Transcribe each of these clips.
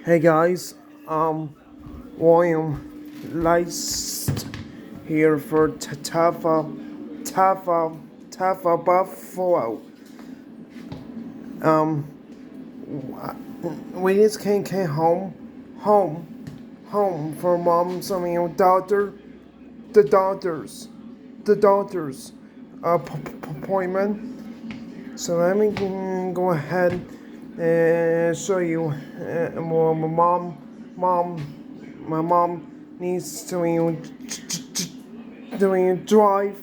Hey guys, William Leist here for Tafa Buffalo. We just came home for mom's, the doctor's appointment. So let me go ahead and show you. Well, my mom needs to drive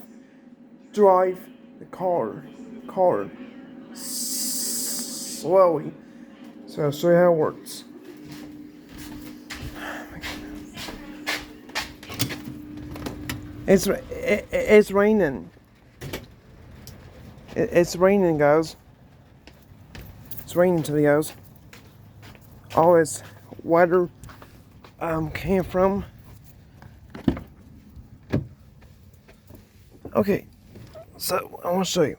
the car slowly. So I'll show you how it works. It's raining. It's raining, guys. It's raining today, guys. All this weather came from. Okay, so I want to show you.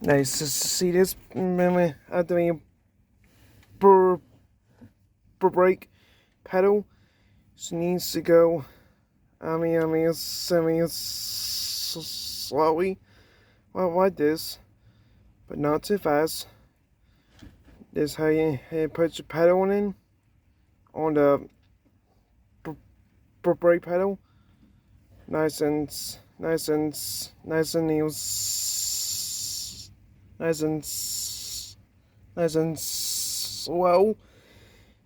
Nice to see this. I'm doing a brake pedal. She needs to go. Slowly. Well, like this, but not too fast. This is how you put your pedal in on the brake pedal. Nice and slow.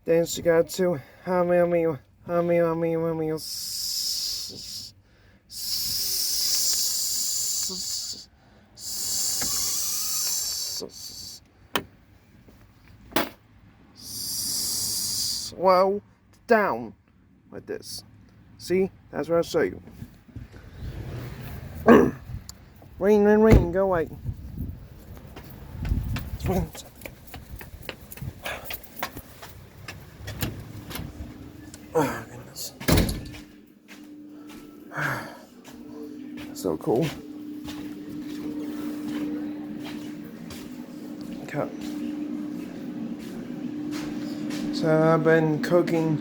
Then she got to slow down like this. See, that's what I'll show you. Rain, go away. Oh, goodness. So cool. Okay. So I've been cooking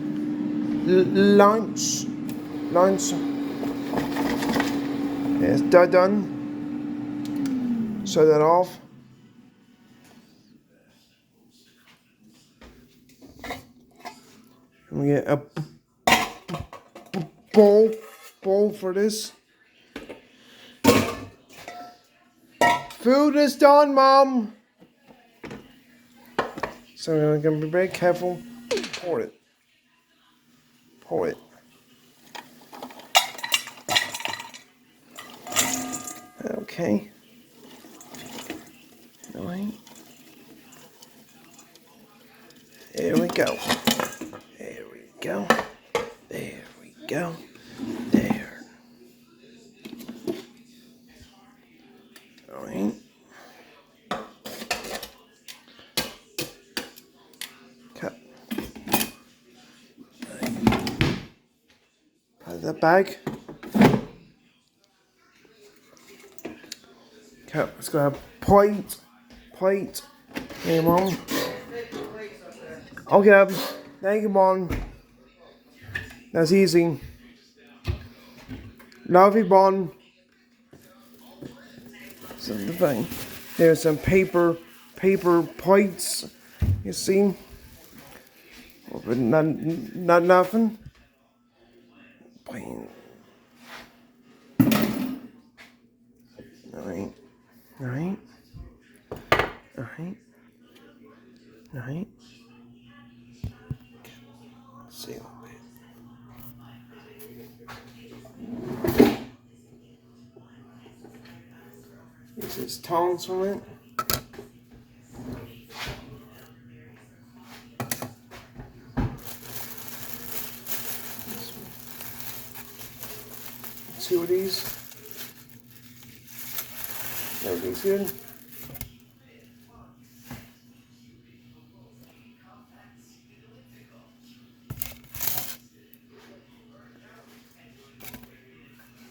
lunch. It's done. Shut that off. We get a bowl for this. Food is done, Mom. So we're gonna be very careful. Pour it. Okay. All right. There we go. There. All right. Cut. Put that bag. Okay, let's go have plate. Hey, Mom. Okay, thank you, Mom. That's easy. Love you, Mom. So the thing. There's some paper plates. You see? But not nothing. Plain. Alright. Let's see a little bit. This is tongs from it. Two of these. Everything's good.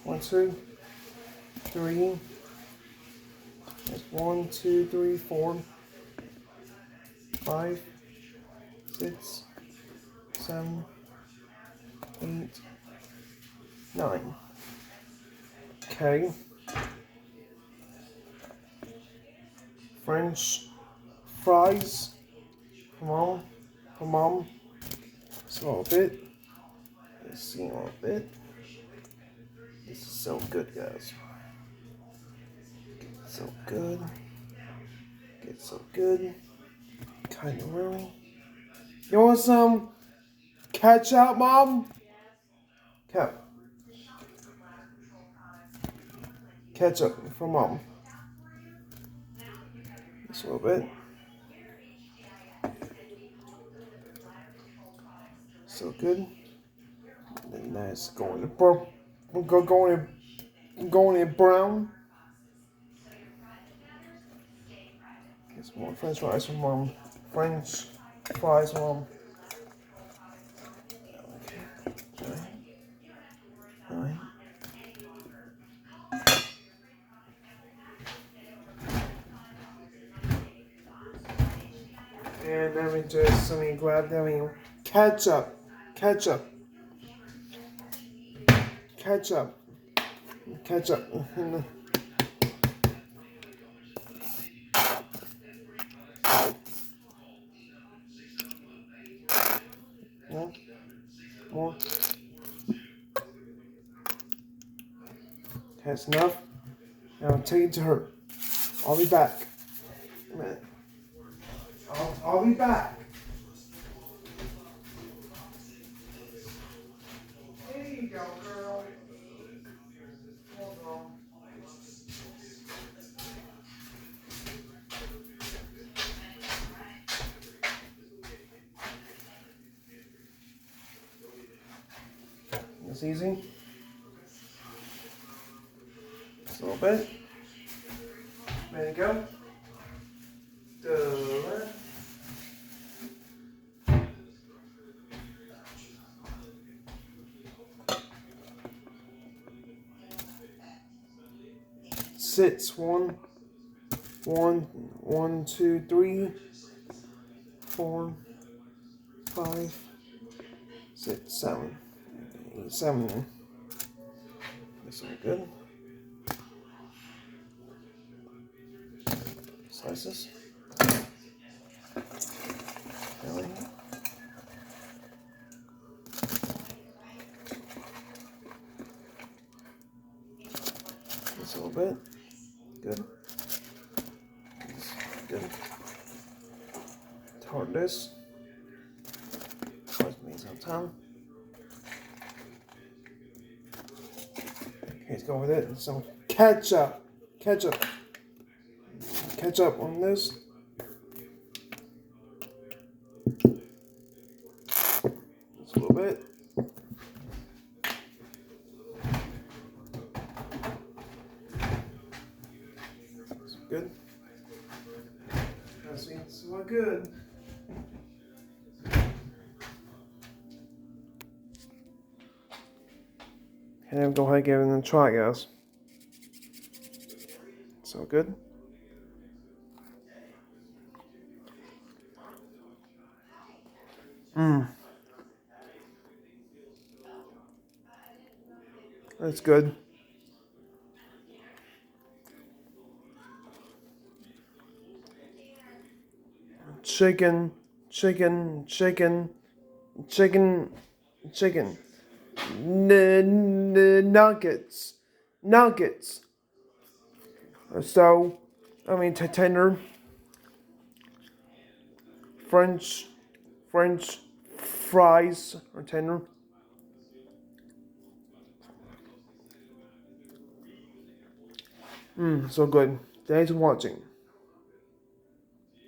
One, two, three. That's 1, 2, 3, 4. 5, 6, 7, 8, 9. Okay. French fries. Come on. Come on. Just a little bit. Let's see a little bit. This is so good, guys. So good. It's so good. Kind of really. You want some ketchup, Mom? Ketchup for Mom. Just a little bit. So good. And then that's going to purple. Going in brown. Get some more French fries for Mom. French fries for Mom. Okay. All right. And let me grab ketchup. Ketchup. More. That's enough. Now take it to her. I'll be back. A minute. I'll be back. There you go, girl. Hold on. It's easy. Just a little bit. There you go. Done. Sits 1, 2, 3, 4, 5, 6, 7. 7. This one good. Slices. Really. Just a little bit. Good. Good. Tart this. Cost me some time. Okay, let's go with it. And some ketchup. Ketchup on this. Just a little bit. It's good. That seems so good. And then go ahead and give it a try, guys. So good. That's good. Chicken. Nuggets. So, tender. French fries are tender. So good. Thanks for watching.